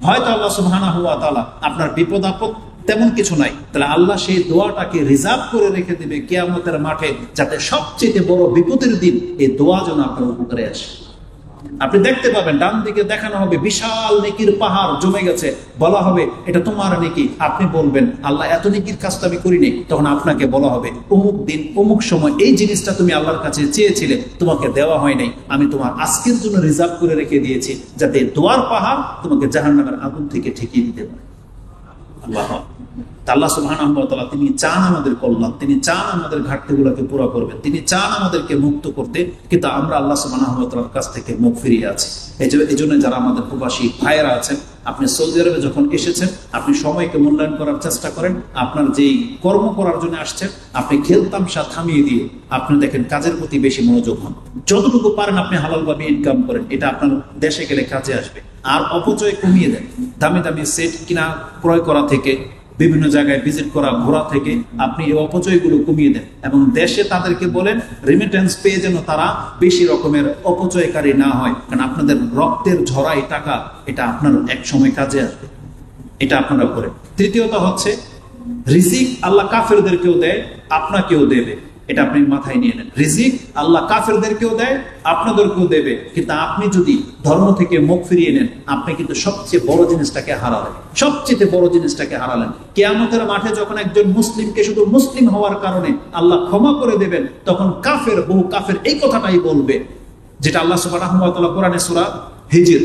হয়তো আল্লাহ সুবহানাহু ওয়া তাআলা আপনার বিপদ আপদ তেমন কিছু নাই, তাহলে আল্লাহ সেই দোয়াটাকে রিজার্ভ করে রেখে দিবে কিয়ামতের মাঠে, যাতে সবচেয়ে বড় বিপদের দিন এই দোয়া যেন আপনার উপকারে আসে। আপনি দেখতে পাবেন ডান দিকে দেখানো হবে বিশাল নেকির পাহাড় জমে গেছে, বলা হবে এটা তোমার নেকি। আপনি বলবেন আল্লাহ এত নেকির কাজ তো আমি করিনি, তখন আপনাকে বলা হবে অমুক দিন অমুক সময় এই জিনিসটা তুমি আল্লাহর কাছে চেয়েছিলে, তোমাকে দেওয়া হয় নাই, আমি তোমার আজকের জন্য রিজার্ভ করে রেখে দিয়েছি, যাতে দোয়ার পাহাড় তোমাকে জাহান্নামের আগুন থেকে ঠেকিয়ে দিতে পারে। আল্লাহ সুবহানাহু ওয়া তাআলা তিনি চান আমাদের কল্যাণ, তিনি চান আমাদের ঘাটতিগুলোকে পুরো করবেন, তিনি চান আমাদেরকে মুক্ত করতে, কিন্তু আমরা আল্লাহ সুবহানাহু ওয়া তাআলার কাছ থেকে মুখ ফিরিয়ে আছি। এই জন্য যারা আমাদের প্রবাসী ভাইয়েরা আছেন, আপনি সৌদি আরবে যখন এসেছেন, আপনি সময়কে মূল্যায়ন করার চেষ্টা করেন। আপনার যেই কর্ম করার জন্য আসছেন, আপনি খেলতামশা থামিয়ে দিয়ে আপনি দেখেন কাজের প্রতি বেশি মনোযোগ হন। যতটুকু পারেন আপনি হালালভাবে ইনকাম করেন, এটা আপনার দেশে গেলে কাজে আসবে। আর অপচয় কমিয়ে দেন, দামি দামি সেট কিনা ক্রয় করা থেকে, বিভিন্ন জায়গায় ভিজিট করা, ঘোরা থেকে আপনি এই অপচয়গুলো কমিয়ে দেন, এবং দেশে তাদেরকে বলেন রেমিটেন্স পেয়ে যেন তারা বেশি রকমের অপচয়কারী না হয়, কারণ আপনাদের রক্তের ঝরাই টাকা, এটা আপনার এক সময় কাজে আসবে, এটা আপনারা করেন। তৃতীয়ত হচ্ছে রিজিক আল্লাহ কাফেরদেরকেও দেয়, আপনাকেও দেবে, এটা আপনি মাথায় নিয়ে নেন। রিজিক আল্লাহ কাফেরদেরকেও দেয়, আপনাদেরকেও দেবে, কিন্তু আপনি যদি ধর্ম থেকে মুখ ফিরিয়ে নেন, আপনি কিন্তু সবচেয়ে বড় জিনিসটাকে হারালেন, সবচেয়ে বড় জিনিসটাকে হারালেন। কিয়ামতের মাঠে যখন একজন মুসলিমকে শুধু মুসলিম হওয়ার কারণে আল্লাহ ক্ষমা করে দেবেন, তখন কাফের, বহু কাফের এই কথাটাই বলবে, যেটা আল্লাহ সুবহানাহু ওয়া তাআলা কোরআনে সূরা হিজর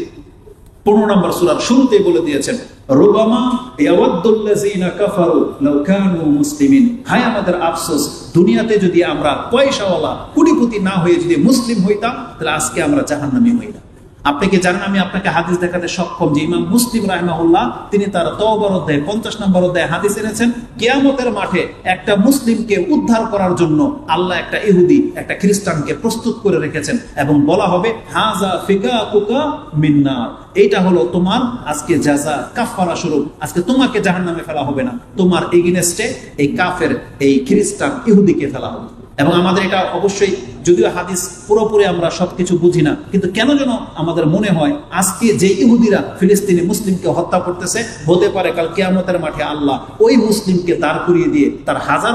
15 নম্বর সূরার শুরুতেই বলে দিয়েছেন, রুবামা ইয়াওয়াদ্দুল্লাযিনা কাফারু লাউ কানু মুসলিমিন। হায় আমাদের আফসোস, দুনিয়াতে যদি আমরা পয়সাওয়ালা কোটিপতি না হয়ে যদি মুসলিম হইতাম, তাহলে আজকে আমরা জাহান্নামী হইতাম। আপনি কি জানেন, আমি আপনাকে হাদিস দেখাতে সক্ষম যে ইমাম মুসলিম রাহিমাহুল্লাহ তিনি তার তওবার অধ্যায় 50 নম্বর অধ্যায়ে হাদিস এনেছেন, কিয়ামতের মাঠে একটা মুসলিমকে উদ্ধার করার জন্য আল্লাহ একটা ইহুদি, একটা খ্রিস্টানকে প্রস্তুত করে রেখেছেন, এবং বলা হবে হাযা ফিকাকুকা মিন্নার, এইটা হলো তোমার আজকে জাযা, কাফারা স্বরূপ, আজকে তোমাকে জাহান্নামে ফেলা হবে না, তোমার এগেইনস্টে এই কাফের, এই খ্রিস্টান ইহুদিকে ফেলা হবে। এবং আমাদের এটা অবশ্যই, যদিও হাদিস পুরোপুরি আমরা সবকিছু বুঝি না, কিন্তু কেন যেন আমাদের মনে হয় আজকে যে ইহুদিরা ফিলিস্তিনি মুসলিমকে হত্যা করতেছে, হতে পারে কাল কিয়ামতের মাঠে আল্লাহ ওই মুসলিমকে দাঁড় করিয়ে দিয়ে তার হাজার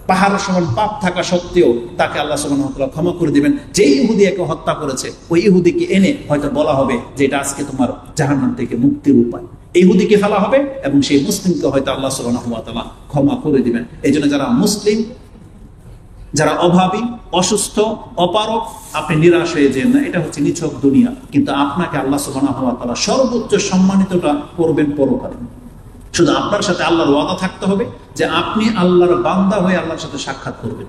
পাহাড় সমান পাপ থাকা সত্ত্বেও তাকে আল্লাহ সুবহানাহু ওয়া তাআলা ক্ষমা করে দিবেন। যে ইহুদি একে হত্যা করেছে, ওই ইহুদিকে এনে হয়তো বলা হবে যে এটা আজকে তোমার জাহান্নাম থেকে মুক্তির উপায়। ইহুদিকে ফেলা হবে এবং সেই মুসলিমকে হয়তো আল্লাহ সুবহানাহু ওয়া তাআলা ক্ষমা করে দিবেন। এই জন্য যারা মুসলিম যারা অভাবী, অসুস্থ, অপারক, আপনি নিরাশ হয়ে যেন না। এটা হচ্ছে নিছক দুনিয়া, কিন্তু আপনাকে আল্লাহ সুবহানাহু ওয়া তাআলা সর্বোচ্চ সম্মানিতটা করবেন পরকালে। শুধু আপনার সাথে আল্লাহর ওয়াদা থাকতে হবে যে আপনি আল্লাহর বান্দা হয়ে আল্লাহর সাথে সাক্ষাৎ করবেন।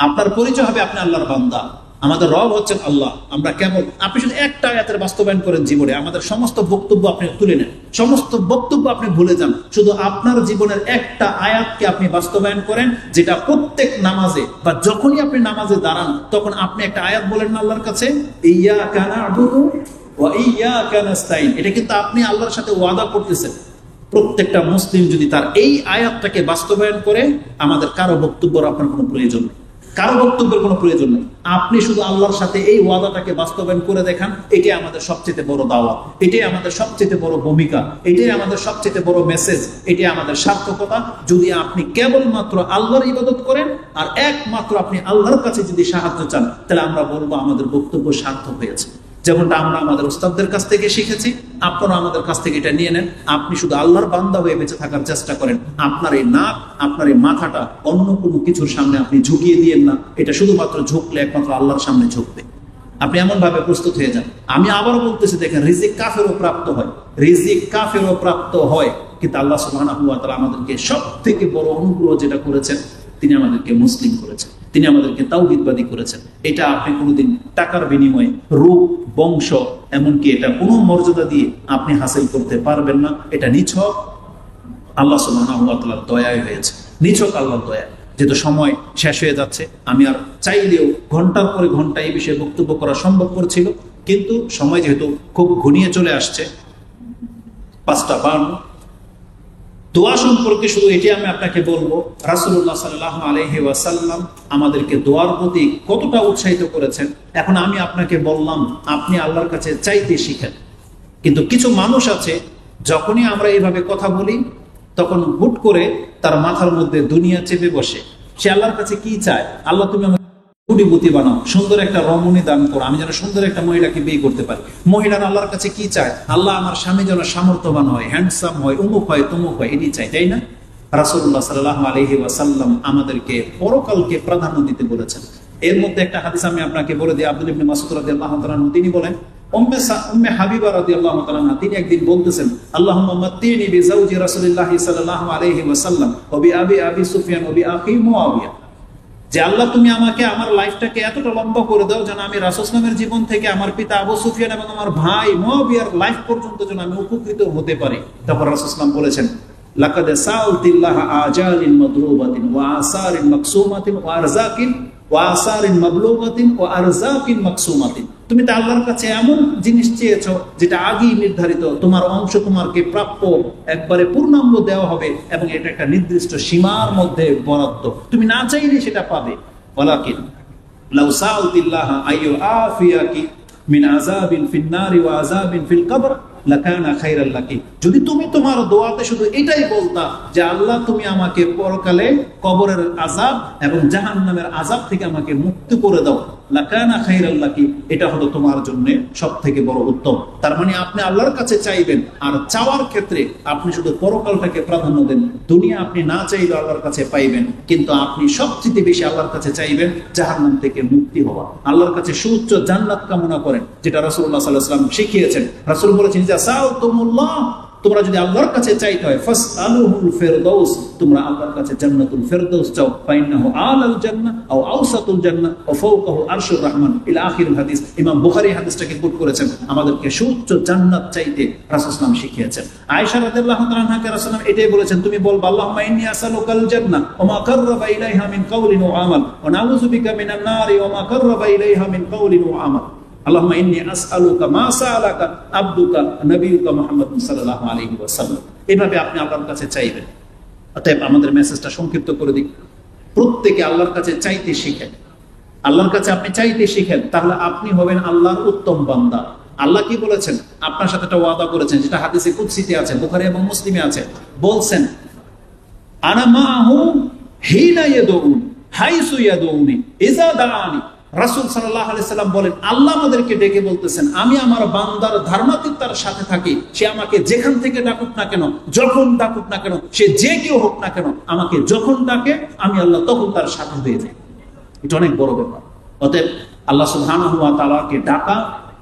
আপনার পরিচয় হবে আপনি আল্লাহর বান্দা, আমাদের রব হচ্ছেন আল্লাহ। আমরা কেবল, আপনি শুধু একটা আয়াতের বাস্তবায়ন করেন জীবনে, আমাদের সমস্ত বক্তব্য আপনি তুলে নেন, সমস্ত বক্তব্য আপনি ভুলে যান, শুধু আপনার জীবনের একটা আয়াতকে আপনি বাস্তবায়ন করেন, যেটা প্রত্যেক নামাজে বা যখনই আপনি নামাজে দাঁড়ান তখন আপনি একটা আয়াত বলেন না আল্লাহর কাছে, ইয়্যাকা না'বুদু ওয়া ইয়্যাকা নাস্তাইন। এটা কিন্তু আপনি আল্লাহর সাথে ওয়াদা করতেছেন। প্রত্যেকটা মুসলিম যদি তার এই আয়াতটাকে বাস্তবায়ন করে, আমাদের কারো বক্তব্যের আপনার কোনো প্রয়োজন নেই, কারো বক্তব্যের কোনো প্রয়োজন নেই। আপনি শুধু আল্লাহর সাথে এই ওয়াদাটাকে বাস্তবায়ন করে দেখান, এটাই আমাদের সবচেয়ে বড় দাওয়া, এটাই আমাদের সবচেয়ে বড় ভূমিকা, এটাই আমাদের সবচেয়ে বড় মেসেজ, এটাই আমাদের সার্থকতা। যদি আপনি কেবলমাত্র আল্লাহর ইবাদত করেন আর একমাত্র আপনি আল্লাহর কাছে যদি সাহায্য চান, তাহলে আমরা বলবো আমাদের বক্তব্য সার্থক হয়েছে। যেমনটা আমরা আমাদের উস্তাদদের কাছ থেকে শিখেছি, আপনারা আমাদের কাছ থেকে এটা নিয়ে নেন। আপনি শুধু আল্লাহর বান্দা হয়ে বেঁচে থাকার চেষ্টা করেন। আপনার এই নাক, আপনার এই মাথাটা অন্য কোনো কিছুর সামনে আপনি ঝুঁকিয়ে দিয়েন না। এটা শুধুমাত্র ঝুঁকলে একমাত্র আল্লাহর সামনে ঝুঁকবে। আপনি এমন ভাবে প্রস্তুত হয়ে যান। আমি আবারও বলতেছি, দেখেন, রিজিক কাফেরও প্রাপ্ত হয়, রিজিক কাফেরও প্রাপ্ত হয়, কিন্তু আল্লাহ সুবহানাহু ওয়া তাআলা আমাদেরকে সব থেকে বড় অনুগ্রহ যেটা করেছেন, তিনি আমাদেরকে মুসলিম করেছেন, তিনি আমাদেরকে তাওহীদবাদী করেছেন। এটা আপনি কোনোদিন টাকার বিনিময়ে, রূপ, বংশ, এমনকি এটা কোনো মর্যাদা দিয়ে আপনি হাসিল করতে পারবেন না। এটা নিছক আল্লাহ সুবহানাহু ওয়া তাআলার দয়ায় হয়েছে, নিছক আল্লাহর দয়া। যেহেতু সময় শেষ হয়ে যাচ্ছে, আমি আর চাইলেও ঘন্টার পরে ঘন্টা এই বিষয়ে বক্তব্য করা সম্ভব করছিল, কিন্তু সময় যেহেতু খুব ঘনিয়ে চলে আসছে, 5:52। দোয়া সম্পর্কে শুধু এটি আমি আপনাকে বলবো, রাসূলুল্লাহ সাল্লাল্লাহু আলাইহি ওয়াসাল্লাম আমাদেরকে দোয়ার প্রতি কতটা উৎসাহিত করেছেন। এখন আমি আপনাকে বললাম আপনি আল্লাহর কাছে চাইতে শিখেন। কিন্তু কিছু মানুষ আছে, যখনই আমরা এইভাবে কথা বলি তখন হুট করে তার মাথার মধ্যে দুনিয়া চেপে বসে। সে আল্লাহর কাছে কি চায়? আল্লাহ তুমি আমাকে কোটিপতি বানাও, সুন্দর একটা রমণী দান করো, আমি যেন সুন্দর একটা মহিলাকে বিয়ে করতে পারি। মহিলার আল্লাহর কাছে কি চায়? আল্লাহ আমার স্বামী যেন সামর্থ্যবান হয়, হ্যান্ডসাম হয়, উমুক হয়, তুমুক হয়, এটি চাই, তাই না? রাসূলুল্লাহ সাল্লাল্লাহু আলাইহি ওয়াসাল্লাম আমাদেরকে পরকালকে প্রাধান্য দিতে বলেছেন। এর মধ্যে একটা হাদিস আমি আপনাকে বলে দিই। আব্দুল্লাহ ইবনে মাসউদ রাদিয়াল্লাহু তাআলা তিনি বলেন, উম্মে হাবিবা রাদিয়াল্লাহু তাআলা তিনি একদিন বলতেছেন, আল্লাহুম্মা মাত্তিনি বিজাওজি রাসূলিল্লাহ সাল্লাল্লাহু আলাইহি ওয়াসাল্লাম ওয়া বিআবি সুফিয়ান ওয়া বিআখি মুআবিয়া, যে আল্লাহ তুমি আমাকে আমার লাইফটাকে এতটা লম্বা করে দাও যেন আমি রাসূল সাল্লাল্লাহু আলাইহি জীবন থেকে আমার পিতা আবু সুফিয়ান এবং আমার ভাই মুআবিয়ার লাইফ পর্যন্ত যেন আমি উপকৃত হতে পারি। তারপর রাসূল সাল্লাল্লাহু আলাইহি বলেছেন, লাকাদ সাআলতিল্লাহা আজালিন মাদরুবাতিন ওয়া আসারিন মাকসুমাতিন ওয়া আরযাকিন ওয়া আসারিন মাবলুগাতিন ওয়া আরযাকিন মাকসুমাতিন। তুমি তো আল্লাহর কাছে এমন জিনিস চেয়েছো যেটা আগেই নির্ধারিত, তোমার অংশ তোমাকে প্রাপ্য, একবারে পূর্ণাঙ্গ দেওয়া হবে এবং এটা একটা নির্দিষ্ট সীমার মধ্যে বরাদ্দ, তুমি না চাইলে সেটা পাবে। ওয়ালাকিন লাউ সাআলতিল্লাহা আইয়ু আফিয়াকি মিন আযাবিন ফিন নারি ওয়া আযাবিন ফিল কবর লাকানা খায়রাল লাকি। যদি তুমি তোমার দোয়াতে শুধু এটাই বলতা যে আল্লাহ তুমি আমাকে পরকালে কবরের আযাব এবং জাহান্নামের আযাব থেকে আমাকে মুক্ত করে দাও, লাকানা খায়রাল লাকি, এটা হলো তোমার জন্য সবথেকে বড় উত্তম। তার মানে আপনি আল্লাহর কাছে চাইবেন, আর চাওয়ার ক্ষেত্রে আপনি শুধু পরকালটাকে প্রাধান্য দেন। দুনিয়া আপনি না চাইলে আল্লাহর কাছে পাইবেন, কিন্তু আপনি সবচেয়ে বেশি আল্লাহর কাছে চাইবেন জাহান্নাম থেকে মুক্তি হওয়া। আল্লাহর কাছে সুউচ্চ জান্নাত কামনা করেন, যেটা রাসূলুল্লাহ সাল্লাল্লাহু আলাইহি ওয়াসাল্লাম শিখিয়েছেন। রাসূল বলেছেন, সাআলতুমুল্লাহ, তোমরা যদি আল্লাহর কাছে চাইতে হয়, ফাসআলুহুল ফিরদাউস, তোমরা আল্লাহর কাছে জান্নাতুল ফিরদাউস চাও, ফাইন্নাহু আলাল জান্নাহ আও আওসাতুল জান্নাহ ওয়া ফাওকাহু আরশুর রহমান ইলা আখিরুল হাদিস। ইমাম বুখারী হাদিসটাকে কোট করেছেন। আমাদেরকে সুউচ্চ জান্নাত চাইতে রাসূল সাল্লাল্লাহু আলাইহি শিখিয়েছেন। আয়েশা রাদিয়াল্লাহু তাআলা আনহাকে রাসূল এটাই বলেছেন, তুমি বলবা আল্লাহুম্মা ইন্নী আসআলুকাল জান্নাহ ওয়া মা কাররাবা ইলাইহা মিন কাওলিন ওয়া আমাল ওয়া নাউযু বিকা মিনান নারি ওয়া মা কাররাবা ইলাইহা মিন কাওলিন ওয়া আমাল। আল্লাহুম্মা ইন্নী আসআলুকা মা সাআলাকা আবদুকা নবিয়ুকা মুহাম্মদ সাল্লাল্লাহু আলাইহি ওয়াসাল্লাম। এভাবে আপনি আল্লাহর কাছে চাইবেন। অতএব আমাদের মেসেজটা সংক্ষিপ্ত করে দিই, প্রত্যেকে আল্লাহর কাছে চাইতে শিখেন। আল্লাহর কাছে আপনি চাইতে শিখেন, তাহলে আপনি হবেন আল্লাহর উত্তম বান্দা। আল্লাহ কি বলেছেন? আপনার সাথে একটা ওয়াদা করেছেন, যেটা হাদিসে কুদসিতে আছে, বুখারী এবং মুসলিমে আছে। বলছেন, আনা মাহু হিনা ইয়াদউন হাইসু ইয়াদউনি ইজা দাআনি। রাসূল সাল্লাল্লাহু আলাইহি সাল্লাম বলেন, আল্লাহ আমাদেরকে ডেকে বলতেছেন, আমি আমার বান্দার ধার্মিকতার সাথে থাকি। সে আমাকে যেখান থেকে ডাকুক না কেন, যখন ডাকুক না কেন, সে যে কেউ হোক না কেন, আমাকে যখন ডাকে আমি আল্লাহ তখন তার সাথে হয়ে যাই। এটা অনেক বড় ব্যাপার। অতএব আল্লাহ সুবহানাহু ওয়া তাআলাকে ডাকা,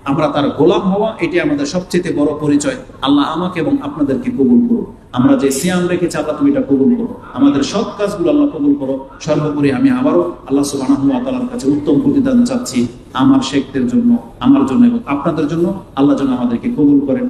আমরা তার গোলাম হওয়া, এটি আমাদের সবচেয়ে বড় পরিচয়। আল্লাহ আমাকে এবং আপনাদেরকে কবুল করো। আমরা যে সিয়াম রেখেছি আল্লাহ তুমি এটা কবুল করো, আমাদের সৎ কাজগুলো আল্লাহ কবুল করো। সর্বোপরি আমি আবারও আল্লাহ সুবহানাহু ওয়া তাআলার কাছে উত্তম প্রতিদান চাচ্ছি আমার শেখদের জন্য, আমার জন্য এবং আপনাদের জন্য। আল্লাহ যেন আমাদেরকে কবুল করেন,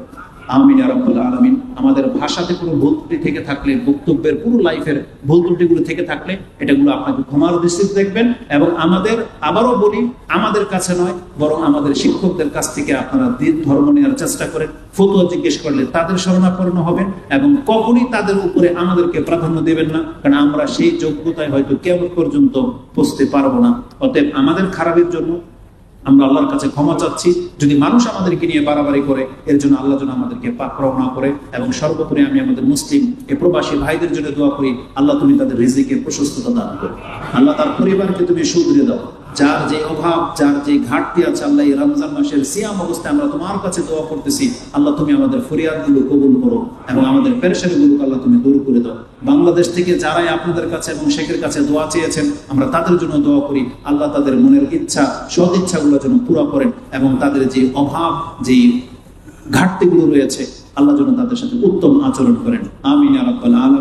আমিন ইয়া রাব্বাল আলামিন। আমাদের ভাষাতে কোনো ভুল ত্রুটি থেকে থাকলে, বক্তব্যের পুরো লাইফের ভুল ত্রুটিগুলো থেকে থাকলে, এটাগুলো আপনাকে ক্ষমার দৃষ্টিতে দেখবেন। এবং আমাদের, আবারও বলি, আমাদের কাছে নয় বরং আমাদের শিক্ষকদের কাছ থেকে আপনারা দিন ধর্ম নেওয়ার চেষ্টা করেন। ফতোয়া জিজ্ঞেস করলে তাদের শরণাপন্ন হবেন এবং কখনই তাদের উপরে আমাদেরকে প্রাধান্য দেবেন না, কারণ আমরা সেই যোগ্যতায় হয়তো কিয়ামত পর্যন্ত পৌঁছতে পারবো না। অতএব আমাদের খারাপের জন্য আমরা আল্লাহর কাছে ক্ষমা চাচ্ছি। যদি মানুষ আমাদেরকে নিয়ে বাড়াবাড়ি করে, এর জন্য আল্লাহ যেন আমাদেরকে পাক রওনা করে। এবং সর্বোপরি আমি আমাদের মুসলিম প্রবাসী ভাইদের জন্য দোয়া করি, আল্লাহ তুমি তাদের রিজিকে প্রশস্ততা দান করো, আল্লাহ তার পরিবারকে তুমি সুদৃঢ় দাও। যার যে অভাব, যার যে ঘাটতি আছে, আল্লাহ এই রমজান মাসের সিয়াম অবস্থায় আমরা তোমার কাছে দোয়া করতেছি, আল্লাহ তুমি আমাদের ফরিয়াদগুলো কবুল করো এবং আমাদের পেরেশানিগুলোকে আল্লাহ তুমি দূর করে দাও। বাংলাদেশ থেকে যারাই আপনাদের কাছে এবং শেখের কাছে দোয়া চেয়েছেন, আমরা তাদের জন্য দোয়া করি, আল্লাহ তাদের মনের ইচ্ছা, সৎ ইচ্ছাগুলো যেন পুরো করেন এবং তাদের যে অভাব, যে ঘাটতিগুলো রয়েছে, আল্লাহ যেন তাদের সাথে উত্তম আচরণ করেন। আমিন ইয়া রাব্বাল আলামিন।